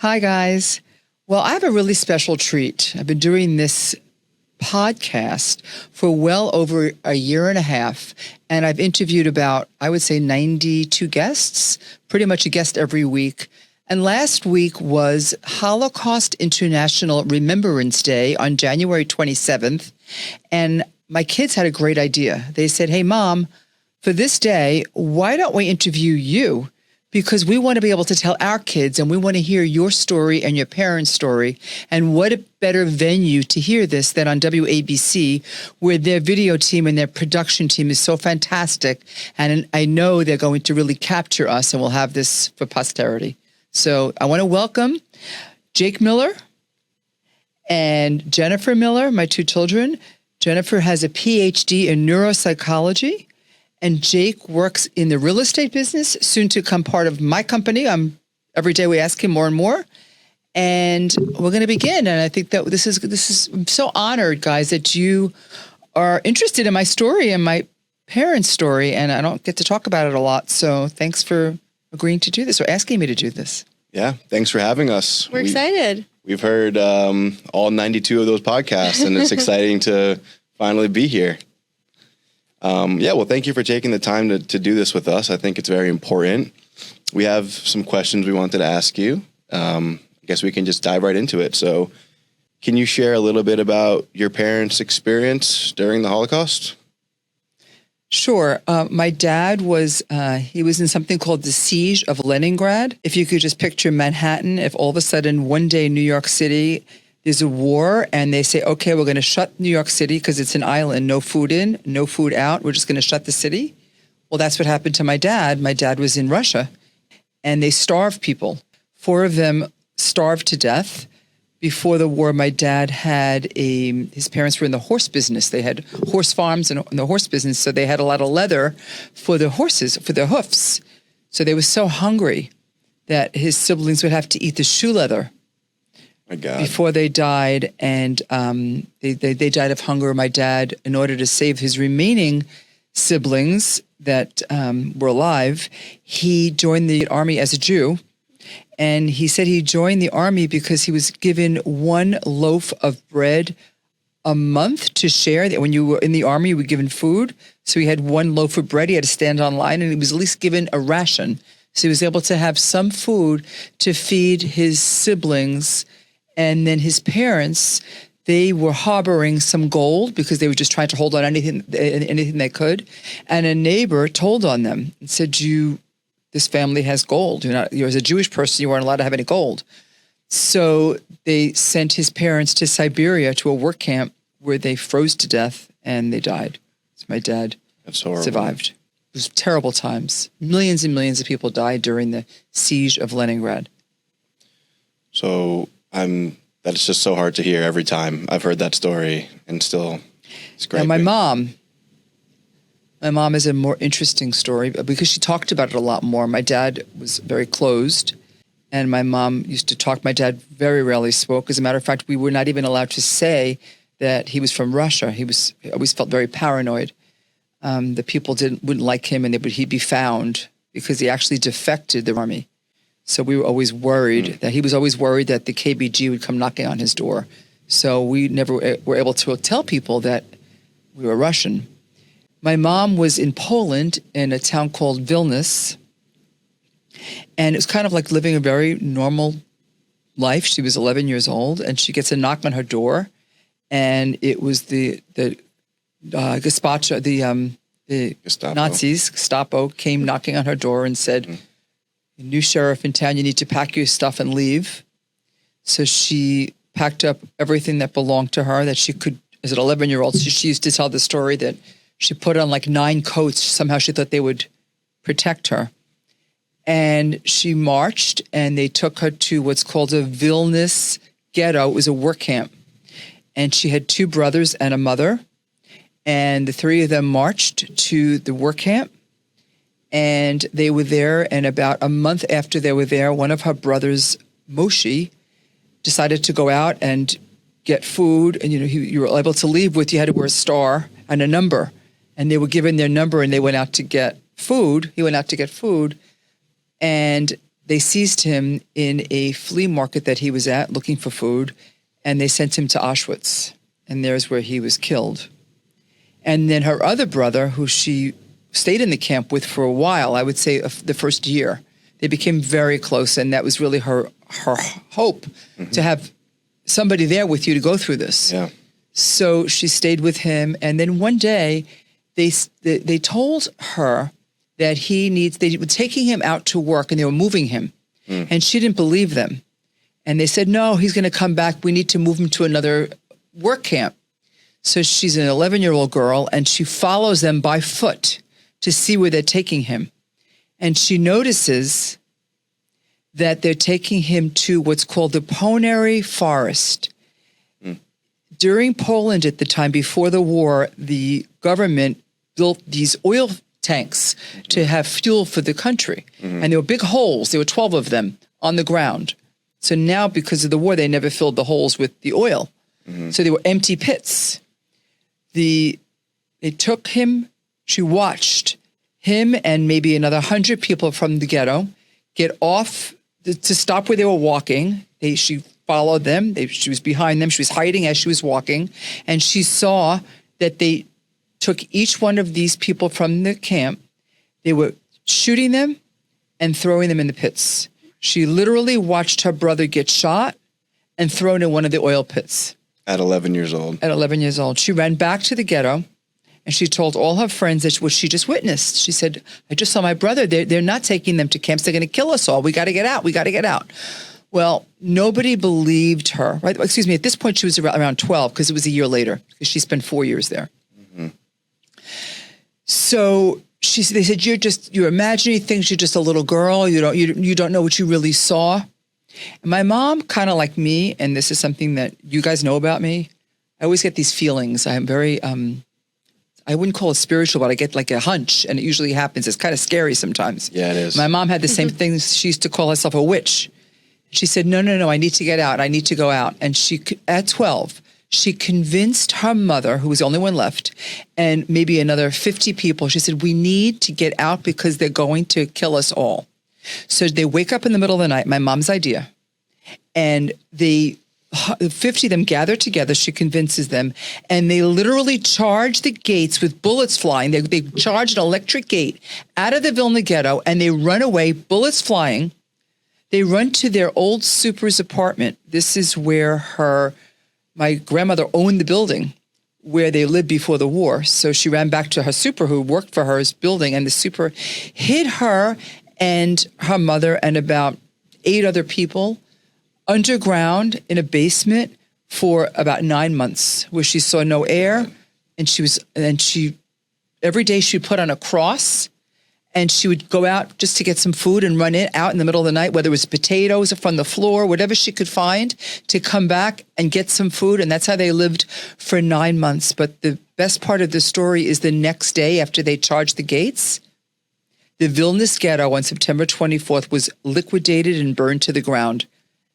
Hi, guys. Well, I have a really special treat. I've been doing this podcast for well over a year and a half, and I've interviewed about, I would say, 92 guests, pretty much a guest every week. And last week was Holocaust International Remembrance Day on January 27th, and my kids had a great idea. They said, "Hey, Mom, for this day, why don't we interview you? Because we want to be able to tell our kids and we want to hear your story and your parents' story. And what a better venue to hear this than on WABC, where their video team and their production team is so fantastic. And I know they're going to really capture us, and we'll have this for posterity." So I want to welcome Jake Miller and Jennifer Miller, my two children. Jennifer has a PhD in neuropsychology. And Jake works in the real estate business, soon to become part of my company. Every day we ask him more and more. And we're going to begin. And I think that this is, I'm so honored, guys, that you are interested in my story and my parents' story. And I don't get to talk about it a lot. So thanks for agreeing to do this, or asking me to do this. Yeah, thanks for having us. We're excited. We've heard all 92 of those podcasts, and it's exciting to finally be here. Well, thank you for taking the time to do this with us. I think it's very important. We have some questions we wanted to ask you. I guess we can just dive right into it. So can you share a little bit about your parents' experience during the Holocaust? Sure. My dad was in something called the Siege of Leningrad. If you could just picture Manhattan, if all of a sudden one day in New York City, there's a war and they say, okay, we're going to shut New York City because it's an island, no food in, no food out. We're just going to shut the city. Well, that's what happened to my dad. My dad was in Russia and they starved people. 4 of them starved to death. Before the war, my dad had his parents were in the horse business. They had horse farms and in the horse business. So they had a lot of leather for the horses, for their hoofs. So they were so hungry that his siblings would have to eat the shoe leather. My God. Before they died, and they died of hunger. My dad, in order to save his remaining siblings that were alive, he joined the army as a Jew. And he said he joined the army because he was given 1 loaf of bread a month to share. When you were in the army, you were given food. So he had 1 loaf of bread. He had to stand on line, and he was at least given a ration. So he was able to have some food to feed his siblings. And then his parents, they were harboring some gold because they were just trying to hold on anything they could. And a neighbor told on them and said, this family has gold. You're as a Jewish person, you weren't allowed to have any gold. So they sent his parents to Siberia to a work camp where they froze to death and they died. So my dad survived. It was terrible times. Millions and millions of people died during the Siege of Leningrad. So that's just so hard to hear every time I've heard that story, and still it's great. Now, my mom is a more interesting story because she talked about it a lot more. My dad was very closed, and my mom used to talk. My dad very rarely spoke. As a matter of fact, we were not even allowed to say that he was from Russia. He always felt very paranoid. The people wouldn't like him, and he'd be found because he actually defected the army. So we were always worried that he was always worried that the KBG would come knocking on his door. So we never were able to tell people that we were Russian. My mom was in Poland in a town called Vilnius. And it was kind of like living a very normal life. She was 11 years old, and she gets a knock on her door. And it was the Gestapo, the Nazis, Gestapo, came knocking on her door and said, "New sheriff in town, you need to pack your stuff and leave." So she packed up everything that belonged to her that she could, as an 11-year-old, she used to tell the story that she put on like 9 coats. Somehow she thought they would protect her. And she marched, and they took her to what's called a Vilnius Ghetto. It was a work camp. And she had 2 brothers and a mother. And the 3 of them marched to the work camp. And they were there, and about a month after they were there, one of her brothers, Moshe, decided to go out and get food. And, you were able to leave you had to wear a star and a number. And they were given their number, and they went out to get food. He went out to get food. And they seized him in a flea market that he was at looking for food, and they sent him to Auschwitz. And there's where he was killed. And then her other brother, who she stayed in the camp with for a while, I would say the first year, they became very close, and that was really her hope to have somebody there with you to go through this. Yeah. So she stayed with him, and then one day they told her that they were taking him out to work and they were moving him, and she didn't believe them. And they said, no, he's going to come back. We need to move him to another work camp. So she's an 11-year-old girl, and she follows them by foot to see where they're taking him. And she notices that they're taking him to what's called the Ponary Forest. During Poland at the time, before the war, the government built these oil tanks to have fuel for the country. And there were big holes. There were 12 of them on the ground. So now, because of the war, they never filled the holes with the oil. So they were empty pits. They took him. She watched him and maybe another 100 people from the ghetto get off to stop where they were walking. She followed them. She was behind them. She was hiding as she was walking. And she saw that they took each one of these people from the camp. They were shooting them and throwing them in the pits. She literally watched her brother get shot and thrown in one of the oil pits. At 11 years old. At 11 years old. She ran back to the ghetto, and she told all her friends what she just witnessed. She said, I just saw my brother. They're not taking them to camps. They're going to kill us all. We got to get out. We got to get out. Well, nobody believed her. Right? Excuse me. At this point, she was around 12 because it was a year later because she spent 4 years there. So they said, you're imagining things. You're just a little girl. You don't know what you really saw. And my mom, kind of like me, and this is something that you guys know about me, I always get these feelings. I'm very, I wouldn't call it spiritual, but I get like a hunch, and it usually happens. It's kind of scary sometimes. Yeah, it is. My mom had the same thing. She used to call herself a witch. She said, no, I need to get out. I need to go out. And at 12, she convinced her mother, who was the only one left, and maybe another 50 people. She said, we need to get out because they're going to kill us all. So they wake up in the middle of the night, my mom's idea, and 50 of them gather together. She convinces them, and they literally charge the gates with bullets flying. They charge an electric gate out of the Vilnius Ghetto, and they run away, bullets flying. They run to their old super's apartment. This is where my grandmother owned the building where they lived before the war. So she ran back to her super who worked for her building, and the super hid her and her mother and about 8 other people underground in a basement for about 9 months, where she saw no air, and every day she would put on a cross, and she would go out just to get some food and run out in the middle of the night, whether it was potatoes from the floor, whatever she could find, to come back and get some food. And that's how they lived for 9 months. But the best part of the story is the next day after they charged the gates, the Vilnius Ghetto on September 24th was liquidated and burned to the ground.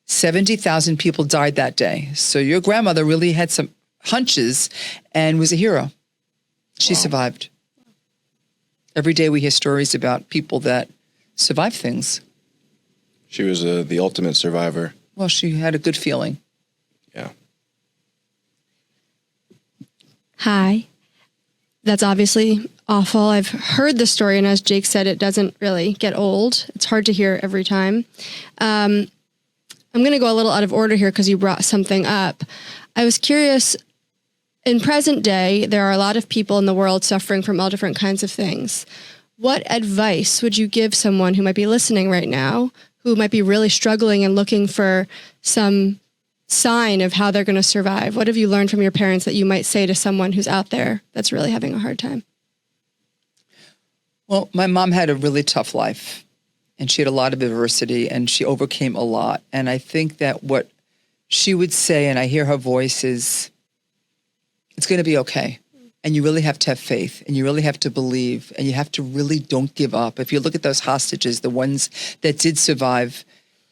70,000 people died that day. So your grandmother really had some hunches and was a hero. She survived. Every day we hear stories about people that survive things. She was the ultimate survivor. Well, she had a good feeling. Yeah. Hi. That's obviously awful. I've heard the story, and as Jake said, it doesn't really get old. It's hard to hear every time. I'm going to go a little out of order here because you brought something up. I was curious, in present day, there are a lot of people in the world suffering from all different kinds of things. What advice would you give someone who might be listening right now, who might be really struggling and looking for some sign of how they're going to survive? What have you learned from your parents that you might say to someone who's out there that's really having a hard time? Well, my mom had a really tough life, and she had a lot of adversity, and she overcame a lot. And I think that what she would say, and I hear her voice, is it's going to be okay. And you really have to have faith, and you really have to believe, and you have to really don't give up. If you look at those hostages, the ones that did survive,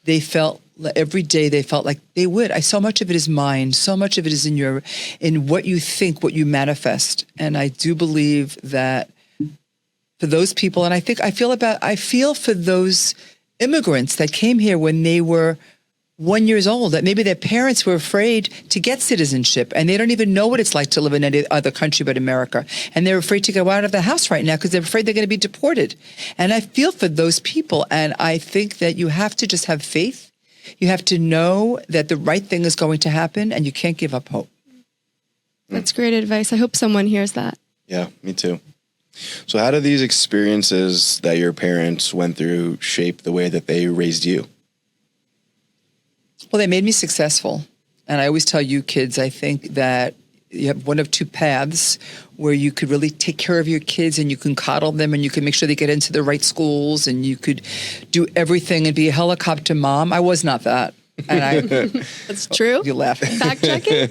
they felt every day they felt like they would. So much of it is mind. So much of it is in what you think, what you manifest. And I do believe that for those people, and I feel for those immigrants that came here when they were 1 year old, that maybe their parents were afraid to get citizenship and they don't even know what it's like to live in any other country but America. And they're afraid to go out of the house right now because they're afraid they're going to be deported. And I feel for those people. And I think that you have to just have faith. You have to know that the right thing is going to happen and you can't give up hope. That's great advice. I hope someone hears that. Yeah, me too. So how do these experiences that your parents went through shape the way that they raised you? Well, they made me successful. And I always tell you kids, I think that you have one of two paths where you could really take care of your kids and you can coddle them and you can make sure they get into the right schools and you could do everything and be a helicopter mom. I was not that. And That's true. You laugh. Fact checking.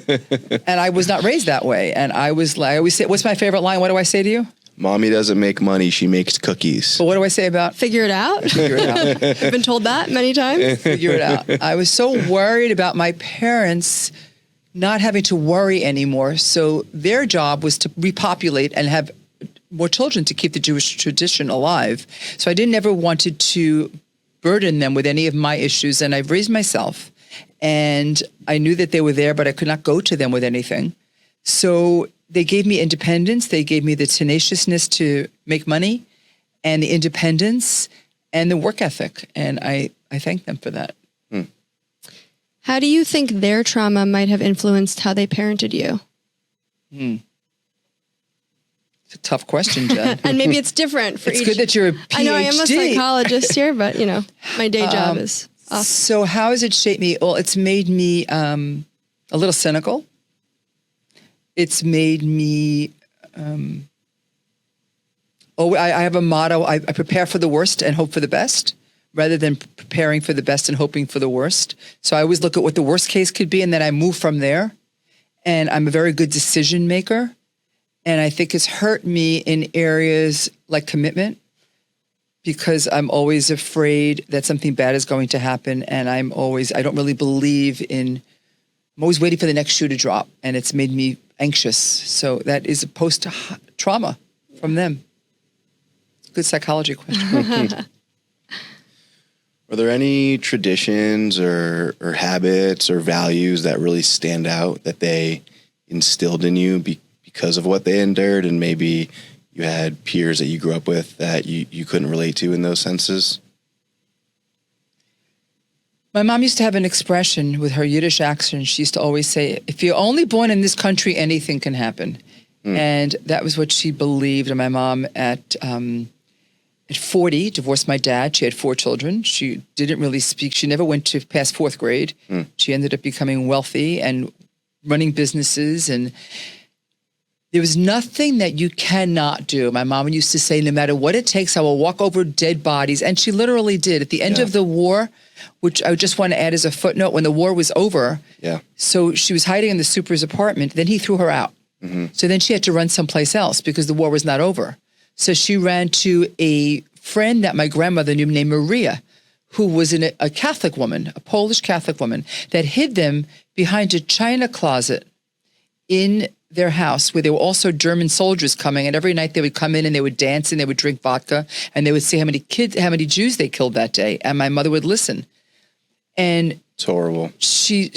And I was not raised that way. And I always say, what's my favorite line? What do I say to you? Mommy doesn't make money, she makes cookies. But what do I say about? Figure it out. Figure it out. I've been told that many times. Figure it out. I was so worried about my parents not having to worry anymore. So their job was to repopulate and have more children to keep the Jewish tradition alive. So I didn't ever wanted to burden them with any of my issues. And I've raised myself. And I knew that they were there, but I could not go to them with anything. So they gave me independence. They gave me the tenaciousness to make money and the independence and the work ethic. And I thank them for that. How do you think their trauma might have influenced how they parented you? It's a tough question, Jen. And maybe it's different for It's each. good that you're a PhD. I know I am a psychologist here, but my day job is off. So how has it shaped me? Well, it's made me a little cynical. It's made me, I have a motto, I prepare for the worst and hope for the best, rather than preparing for the best and hoping for the worst. So I always look at what the worst case could be, and then I move from there. And I'm a very good decision maker. And I think it's hurt me in areas like commitment, because I'm always afraid that something bad is going to happen. And I don't really believe in, I'm always waiting for the next shoe to drop. And it's made me anxious. So that is a post-trauma from them. Good psychology question. Are there any traditions or habits or values that really stand out that they instilled in you because of what they endured, and maybe you had peers that you grew up with that you couldn't relate to in those senses? My mom used to have an expression with her Yiddish accent. She used to always say, if you're only born in this country, anything can happen. And that was what she believed. And my mom at 40, divorced my dad. She had 4 children. She didn't really speak. She never went to past 4th grade. She ended up becoming wealthy and running businesses. And there was nothing that you cannot do. My mom used to say, no matter what it takes, I will walk over dead bodies. And she literally did. At the end of the war, which I just want to add as a footnote, when the war was over, so she was hiding in the super's apartment. Then he threw her out. So then she had to run someplace else because the war was not over. So she ran to a friend that my grandmother knew named Maria, who was a Catholic woman, a Polish Catholic woman, that hid them behind a china closet in their house, where there were also German soldiers coming. And every night they would come in and they would dance and they would drink vodka and they would say how many Jews they killed that day. And my mother would listen. And it's horrible. She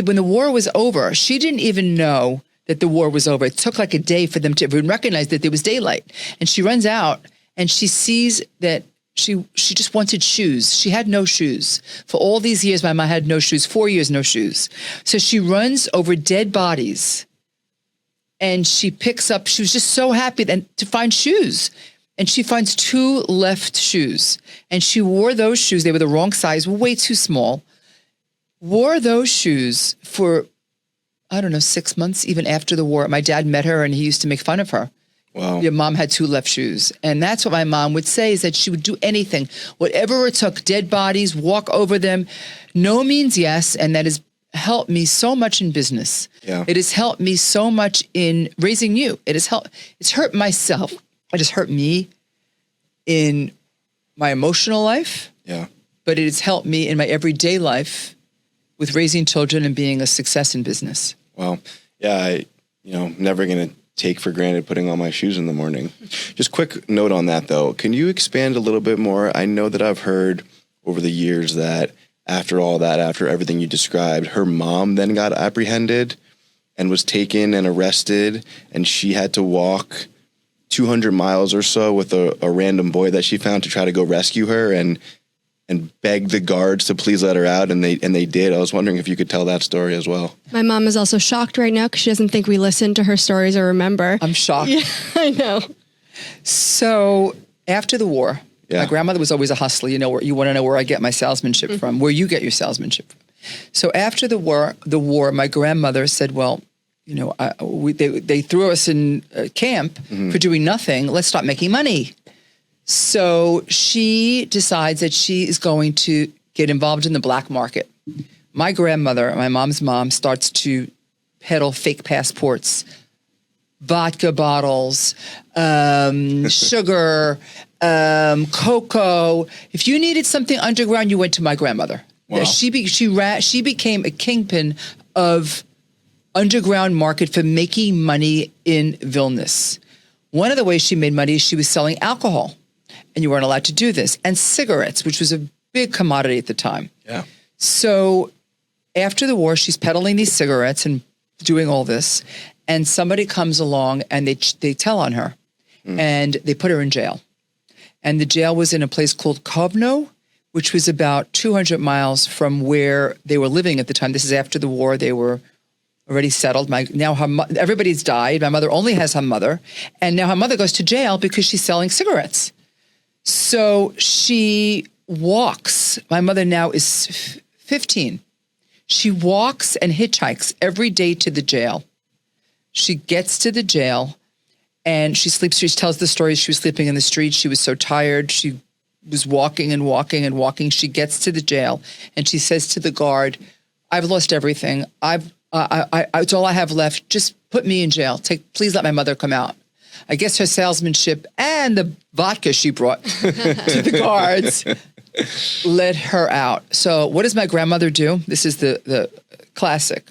when the war was over, she didn't even know that the war was over. It took like a day for them to even recognize that there was daylight. And she runs out and she sees that she just wanted shoes. She had no shoes. For all these years, my mom had no shoes, 4 years, no shoes. So she runs over dead bodies and she picks up, she was just so happy then to find shoes. And she finds 2 left shoes. And she wore those shoes. They were the wrong size, way too small. Wore those shoes for, 6 months, even after the war. My dad met her and he used to make fun of her. Wow. Your mom had 2 left shoes. And that's what my mom would say, is that she would do anything, whatever it took, dead bodies, walk over them. No means yes. And that has helped me so much in business. Yeah. It has helped me so much in raising you. It's hurt myself. It has hurt me in my emotional life. Yeah. But it has helped me in my everyday life with raising children and being a success in business. Well, yeah, never going to take for granted putting on my shoes in the morning. Just quick note on that, though. Can you expand a little bit more? I know that I've heard over the years that after all that, after everything you described, her mom then got apprehended and was taken and arrested, and she had to walk 200 miles or so with a random boy that she found to try to go rescue her and beg the guards to please let her out, and they did. I was wondering if you could tell that story as well. My mom is also shocked right now because she doesn't think we listen to her stories or remember. I'm shocked. Yeah, I know. So after the war, my grandmother was always a hustler. You know, you want to know where I get my salesmanship from, where you get your salesmanship from. So after the war, my grandmother said, well, you know, they threw us in camp for doing nothing. Let's start making money. So she decides that she is going to get involved in the black market. My grandmother, my mom's mom, starts to peddle fake passports, vodka bottles, sugar, cocoa. If you needed something underground, you went to my grandmother. Wow. She became a kingpin of underground market for making money in Vilnius. One of the ways she made money is she was selling alcohol, and you weren't allowed to do this, and cigarettes, which was a big commodity at the time. Yeah. So after the war, she's peddling these cigarettes and doing all this, and somebody comes along and they tell on her, and they put her in jail. And the jail was in a place called Kovno, which was about 200 miles from where they were living at the time. This is after the war. They were already settled. Everybody's died. My mother only has her mother, and now her mother goes to jail because she's selling cigarettes. So she walks. My mother now is 15. She walks and hitchhikes every day to the jail. She gets to the jail and she sleeps. She tells the story. She was sleeping in the street. She was so tired. She was walking and walking and walking. She gets to the jail and she says to the guard, I've lost everything. It's all I have left. Just put me in jail. Please let my mother come out. I guess her salesmanship and the vodka she brought to the guards let her out. So what does my grandmother do? This is the classic.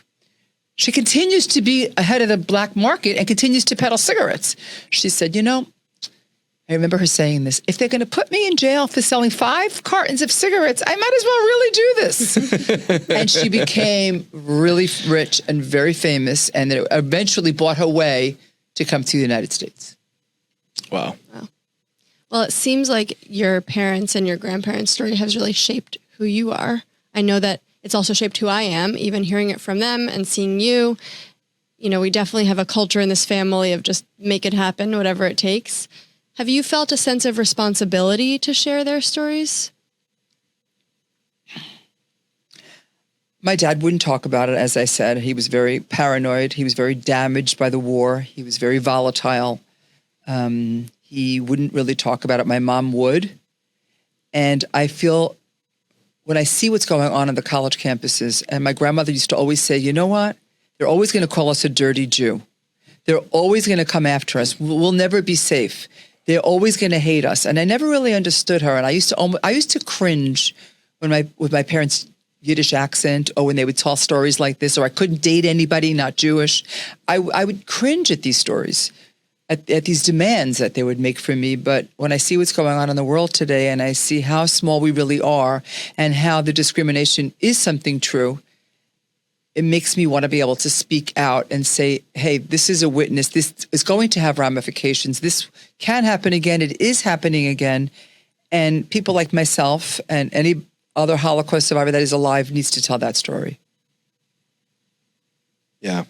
She continues to be ahead of the black market and continues to peddle cigarettes. She said, you know, I remember her saying this, if they're going to put me in jail for selling 5 cartons of cigarettes, I might as well really do this. And she became really rich and very famous, and it eventually bought her way to come to the United States. Wow. Well, it seems like your parents and your grandparents' story has really shaped who you are. I know that it's also shaped who I am, even hearing it from them and seeing you. You know, we definitely have a culture in this family of just make it happen, whatever it takes. Have you felt a sense of responsibility to share their stories? My dad wouldn't talk about it, as I said. He was very paranoid. He was very damaged by the war. He was very volatile. He wouldn't really talk about it. My mom would. And I feel when I see what's going on the college campuses, and my grandmother used to always say, you know what? They're always going to call us a dirty Jew. They're always going to come after us. We'll never be safe. They're always going to hate us. And I never really understood her. And I used to cringe with my parents' Yiddish accent, or when they would tell stories like this, or I couldn't date anybody not Jewish. I would cringe at these stories, at these demands that they would make for me. But when I see what's going on in the world today, and I see how small we really are, and how the discrimination is something true, it makes me want to be able to speak out and say, hey, this is a witness. This is going to have ramifications. This can happen again. It is happening again. And people like myself and any other Holocaust survivor that is alive needs to tell that story. Yeah.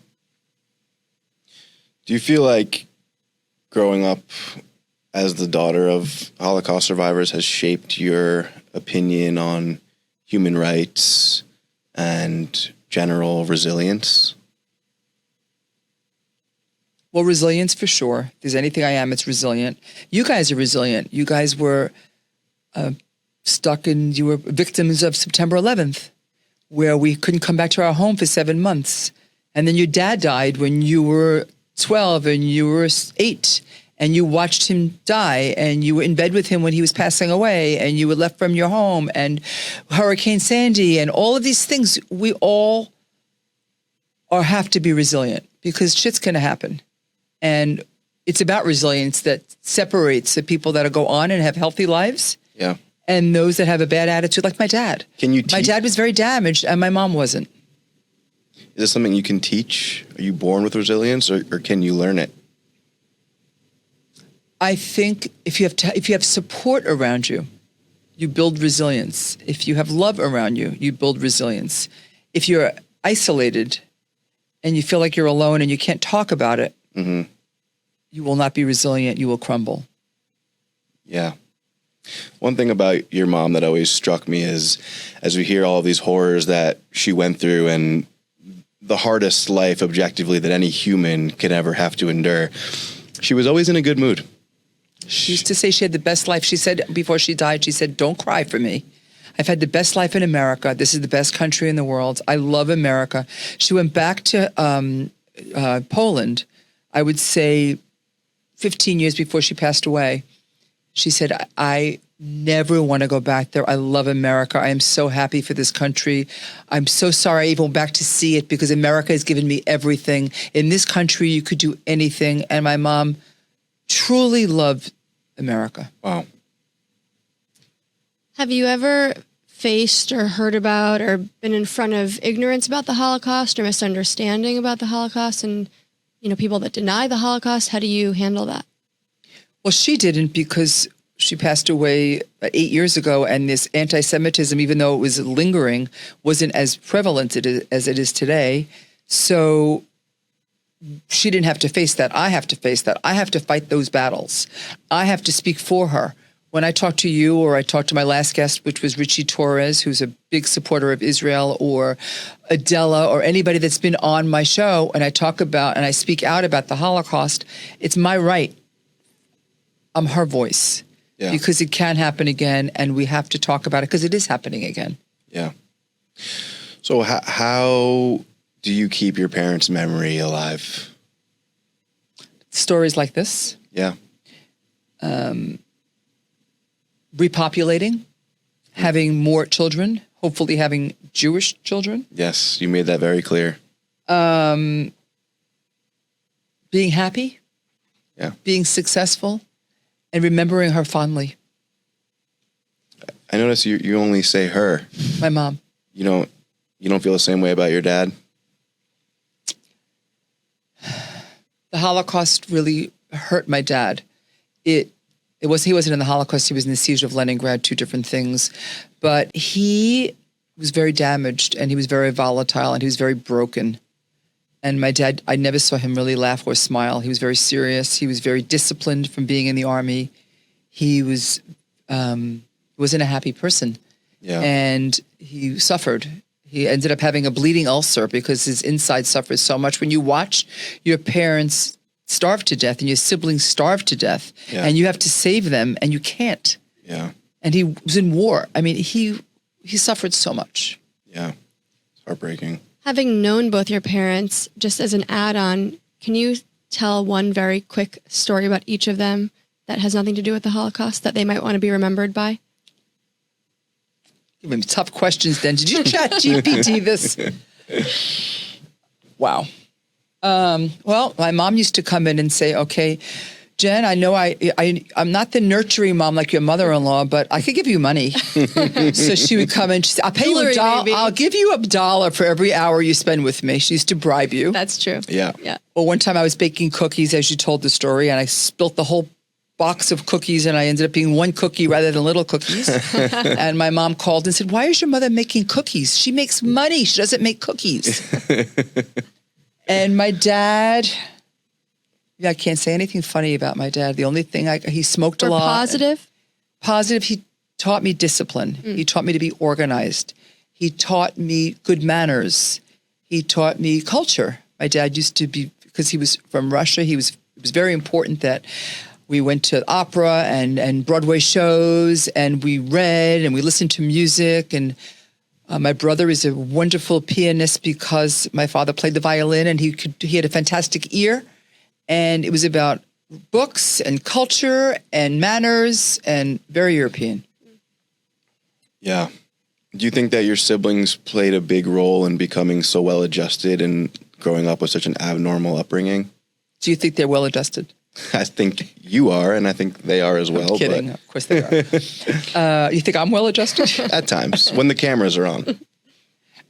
Do you feel like growing up as the daughter of Holocaust survivors has shaped your opinion on human rights and general resilience? Well, resilience for sure. If there's anything I am, it's resilient. You guys are resilient. You guys were you were victims of September 11th, where we couldn't come back to our home for 7 months. And then your dad died when you were 12 and you were 8, and you watched him die, and you were in bed with him when he was passing away, and you were left from your home, and Hurricane Sandy, and all of these things. We all have to be resilient because shit's going to happen. And it's about resilience that separates the people that go on and have healthy lives. Yeah. and those that have a bad attitude, like my dad. Can you My dad was very damaged, and my mom wasn't. Is this something you can teach? Are you born with resilience, or can you learn it? I think if you have support around you, you build resilience. If you have love around you, you build resilience. If you're isolated and you feel like you're alone and you can't talk about it, you will not be resilient. You will crumble. Yeah. One thing about your mom that always struck me is, as we hear all of these horrors that she went through and the hardest life objectively that any human could ever have to endure, she was always in a good mood. She used to say she had the best life. She said before she died, she said, "Don't cry for me. I've had the best life in America. This is the best country in the world. I love America." She went back to Poland, I would say 15 years before she passed away. She said, "I never want to go back there. I love America. I am so happy for this country. I'm so sorry I even went back to see it because America has given me everything. In this country, you could do anything." And my mom truly loved America. Wow. Have you ever faced or heard about or been in front of ignorance about the Holocaust or misunderstanding about the Holocaust and, people that deny the Holocaust? How do you handle that? Well, she didn't because she passed away 8 years ago, and this anti-Semitism, even though it was lingering, wasn't as prevalent as it is today. So she didn't have to face that. I have to face that. I have to fight those battles. I have to speak for her. When I talk to you, or I talk to my last guest, which was Richie Torres, who's a big supporter of Israel, or Adela, or anybody that's been on my show, and I talk about and I speak out about the Holocaust, it's my right. I'm her voice. Yeah. Because it can happen again, and we have to talk about it because it is happening again. Yeah. So how do you keep your parents' memory alive? Stories like this. Yeah. Repopulating, having more children, hopefully having Jewish children. Yes, you made that very clear. Being happy. Yeah. Being successful, and remembering her fondly. I notice you only say her. My mom. You don't feel the same way about your dad? The Holocaust really hurt my dad. He wasn't in the Holocaust, he was in the Siege of Leningrad, two different things. But he was very damaged, and he was very volatile, and he was very broken. And my dad, I never saw him really laugh or smile. He was very serious. He was very disciplined from being in the army. He wasn't a happy person. Yeah. And he suffered. He ended up having a bleeding ulcer because his inside suffers so much. When you watch your parents starve to death and your siblings starve to death, and you have to save them, and you can't. Yeah. And he was in war. I mean, he suffered so much. Yeah. It's heartbreaking. Having known both your parents, just as an add-on, can you tell one very quick story about each of them that has nothing to do with the Holocaust that they might want to be remembered by? Give me tough questions then. Did you chat GPT this? Wow. Well, my mom used to come in and say, "Okay, Jen, I know I'm not the nurturing mom like your mother-in-law, but I could give you money." So she would come in. She'd say, "I'll pay you $1. I'll give you $1 for every hour you spend with me." She used to bribe you. That's true. Yeah. Yeah. Well, one time I was baking cookies, as you told the story, and I spilt the whole box of cookies, and I ended up being one cookie rather than little cookies. And my mom called and said, "Why is your mother making cookies? She makes money. She doesn't make cookies." And my dad... Yeah, I can't say anything funny about my dad. The only thing he smoked a lot. Positive? Positive. He taught me discipline. He taught me to be organized. He taught me good manners. He taught me culture. My dad used to be, because he was from Russia, it was very important that we went to opera and Broadway shows, and we read and we listened to music. And my brother is a wonderful pianist because my father played the violin, and he had a fantastic ear. And it was about books and culture and manners, and very European. Yeah. Do you think that your siblings played a big role in becoming so well-adjusted and growing up with such an abnormal upbringing? Do you think they're well-adjusted? I think you are, and I think they are as well. I'm kidding. Of course they are. You think I'm well-adjusted? At times, when the cameras are on.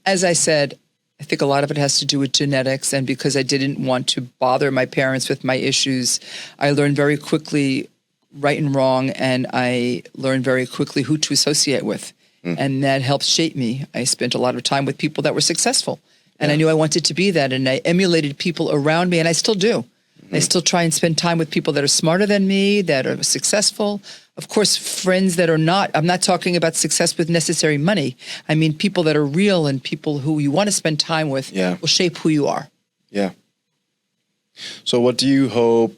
As I said, I think a lot of it has to do with genetics, and because I didn't want to bother my parents with my issues, I learned very quickly right and wrong, and I learned very quickly who to associate with, and that helped shape me. I spent a lot of time with people that were successful, and I knew I wanted to be that, and I emulated people around me, and I still do. I still try and spend time with people that are smarter than me, that are successful. Of course, friends that are not. I'm not talking about success with necessary money. I mean people that are real and people who you want to spend time with will shape who you are. Yeah. So what do you hope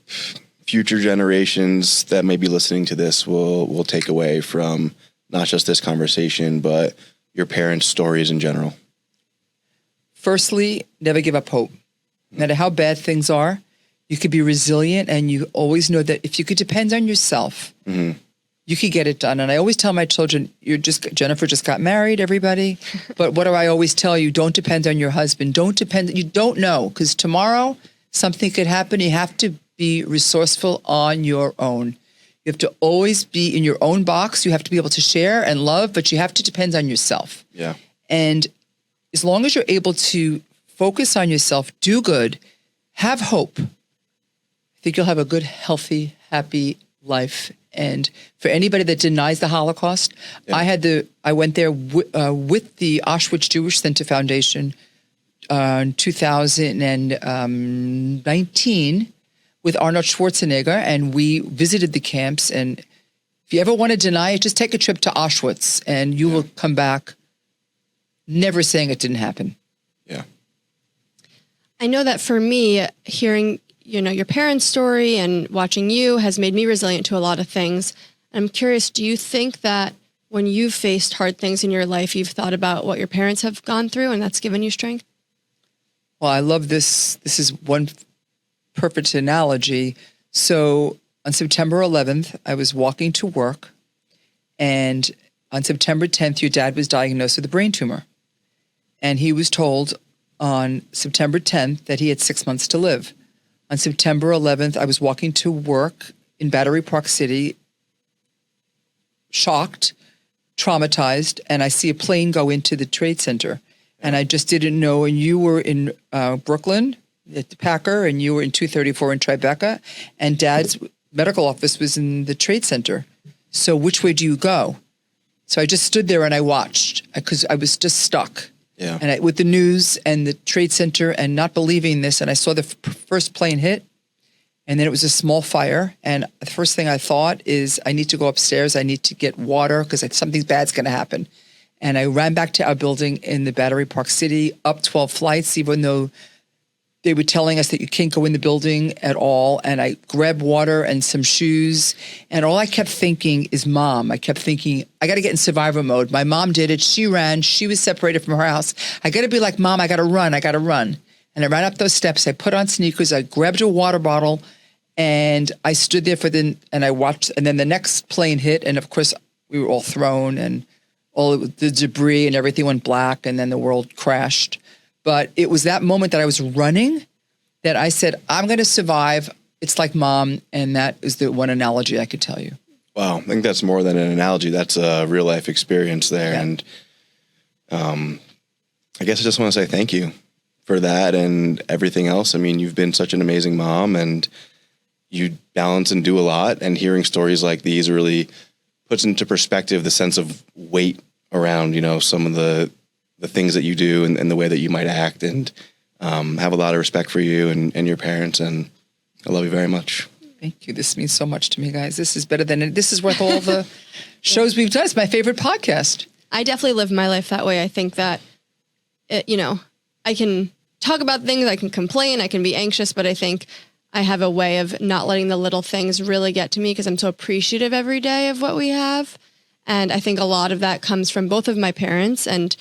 future generations that may be listening to this will take away from not just this conversation, but your parents' stories in general? Firstly, never give up hope. No matter how bad things are, you could be resilient, and you always know that if you could depend on yourself, you could get it done. And I always tell my children, Jennifer just got married, everybody. But what do I always tell you? Don't depend on your husband. You don't know, because tomorrow something could happen. You have to be resourceful on your own. You have to always be in your own box. You have to be able to share and love, but you have to depend on yourself. Yeah. And as long as you're able to focus on yourself, do good, have hope, I think you'll have a good, healthy, happy life. And for anybody that denies the Holocaust, I went there with the Auschwitz Jewish Center Foundation in 2019 with Arnold Schwarzenegger, and we visited the camps. And if you ever want to deny it, just take a trip to Auschwitz, and you will come back never saying it didn't happen. Yeah. I know that for me, hearing your parents' story and watching you has made me resilient to a lot of things. I'm curious, do you think that when you've faced hard things in your life, you've thought about what your parents have gone through and that's given you strength? Well, I love this. This is one perfect analogy. So on September 11th, I was walking to work, and on September 10th, your dad was diagnosed with a brain tumor. And he was told on September 10th that he had 6 months to live. On September 11th, I was walking to work in Battery Park City, shocked, traumatized, and I see a plane go into the Trade Center. And I just didn't know. And you were in Brooklyn at the Packer, and you were in 234 in Tribeca, and Dad's medical office was in the Trade Center. So which way do you go? So I just stood there and I watched, because I was just stuck. Yeah. And with the news and the Trade Center and not believing this, and I saw the first plane hit, and then it was a small fire. And the first thing I thought is, I need to go upstairs. I need to get water because something bad's going to happen. And I ran back to our building in the Battery Park City, up 12 flights, even though they were telling us that you can't go in the building at all. And I grabbed water and some shoes. And all I kept thinking is Mom. I kept thinking, I got to get in survivor mode. My mom did it. She ran. She was separated from her house. I got to be like Mom. I got to run. I got to run. And I ran up those steps. I put on sneakers. I grabbed a water bottle. And I stood there and I watched. And then the next plane hit. And of course, we were all thrown, and all the debris and everything went black. And then the world crashed. But it was that moment that I was running that I said, I'm going to survive. It's like Mom. And that is the one analogy I could tell you. Wow. I think that's more than an analogy. That's a real life experience there. Yeah. And I guess I just want to say thank you for that and everything else. I mean, you've been such an amazing mom, and you balance and do a lot. And hearing stories like these really puts into perspective the sense of weight around, some of the things that you do and the way that you might act, and have a lot of respect for you and your parents. And I love you very much. Thank you. This means so much to me, guys. This is this is worth all the shows we've done. It's my favorite podcast. I definitely live my life that way. I think that, I can talk about things, I can complain, I can be anxious, but I think I have a way of not letting the little things really get to me because I'm so appreciative every day of what we have. And I think a lot of that comes from both of my parents and,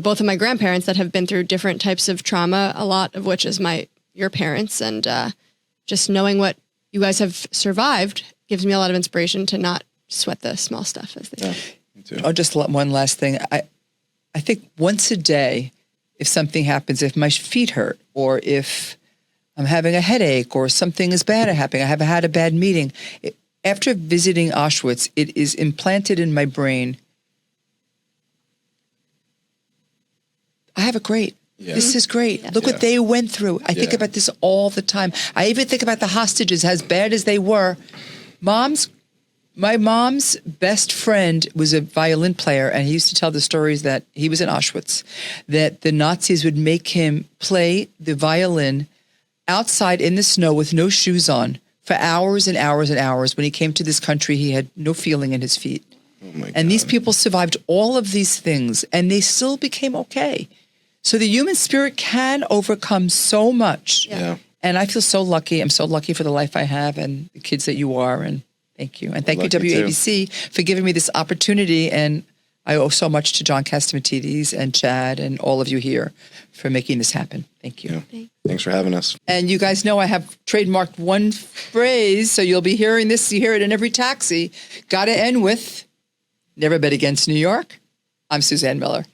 both of my grandparents that have been through different types of trauma, a lot of which is your parents. And just knowing what you guys have survived gives me a lot of inspiration to not sweat the small stuff, as they say. Me too. Oh, just one last thing. I think once a day, if something happens, if my feet hurt, or if I'm having a headache or something is bad happening. I have had a bad meeting. After visiting Auschwitz, it is implanted in my brain. I have it great. Yeah. This is great. Yeah. Look what they went through. I think about this all the time. I even think about the hostages, as bad as they were. My mom's best friend was a violin player, and he used to tell the stories that he was in Auschwitz, that the Nazis would make him play the violin outside in the snow with no shoes on for hours and hours and hours. When he came to this country, he had no feeling in his feet. Oh my God. And these people survived all of these things, and they still became okay. So the human spirit can overcome so much. Yeah. And I feel so lucky. I'm so lucky for the life I have and the kids that you are. And thank you. And thank you, WABC, for giving me this opportunity. And I owe so much to John Catsimatidis and Chad and all of you here for making this happen. Thank you. Yeah. Thanks for having us. And you guys know I have trademarked one phrase, so you'll be hearing this. You hear it in every taxi. Got to end with, never bet against New York. I'm Suzanne Miller.